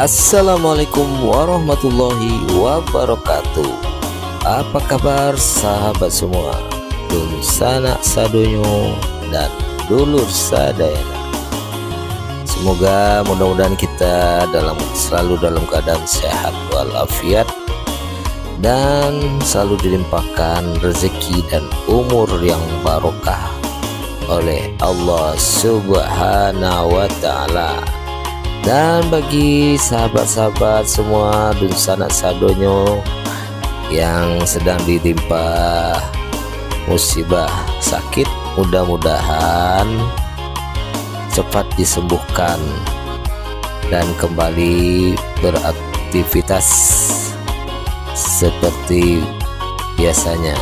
Assalamualaikum warahmatullahi wabarakatuh. Apa kabar sahabat semua, dulur sanak sadonyo dan dulur sadayana. Semoga mudah-mudahan kita selalu dalam keadaan sehat walafiat dan selalu dilimpahkan rezeki dan umur yang barokah oleh Allah Subhanahu wa Ta'ala. Dan bagi sahabat-sahabat semua dulur sanak sadonyo yang sedang ditimpa musibah sakit, mudah-mudahan cepat disembuhkan dan kembali beraktivitas seperti biasanya.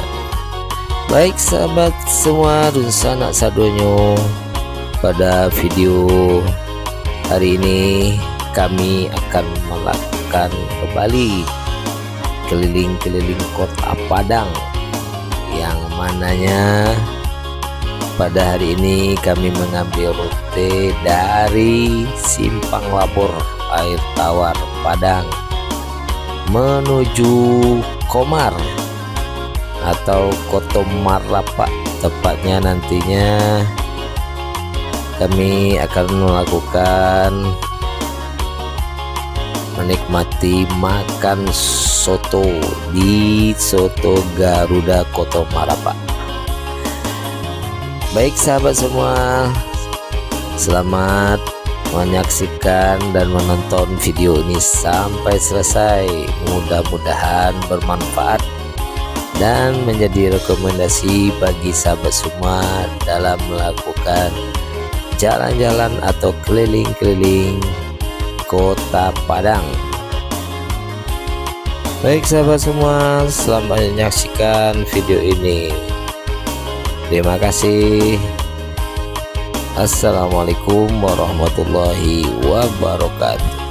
Baik sahabat semua dulur sanak sadonyo, pada video hari ini kami akan melakukan kembali keliling-keliling kota Padang, yang mananya pada hari ini kami mengambil rute dari Simpang Labor Air Tawar Padang menuju Komar atau Kotomarapa tepatnya. Nantinya kami akan melakukan menikmati makan soto di Soto Garuda Kotomarapa. Baik sahabat semua, selamat menyaksikan dan menonton video ini sampai selesai. Mudah-mudahan bermanfaat dan menjadi rekomendasi bagi sahabat semua dalam melakukan jalan-jalan atau keliling-keliling kota Padang. Baik sahabat semua, selamat menyaksikan video ini. Terima kasih. Assalamualaikum warahmatullahi wabarakatuh.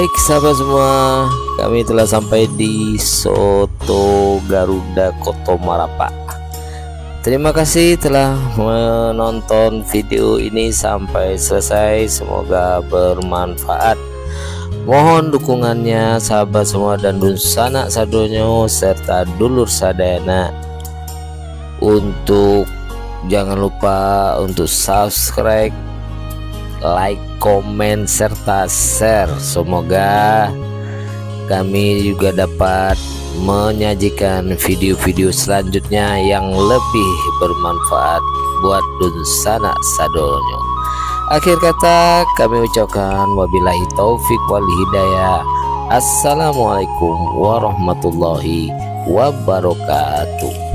Baik sahabat semua, kami telah sampai di Soto Garuda Koto Marapa. Terima kasih telah menonton video ini sampai selesai, semoga bermanfaat. Mohon dukungannya sahabat semua dan dun sanak sadonyo serta dulur sadayana untuk jangan lupa untuk subscribe, like, komen, serta share. Semoga kami juga dapat menyajikan video-video selanjutnya yang lebih bermanfaat buat dun sanak sadonyo. Akhir kata kami ucapkan wabillahi taufik wal hidayah. Assalamualaikum warahmatullahi wabarakatuh.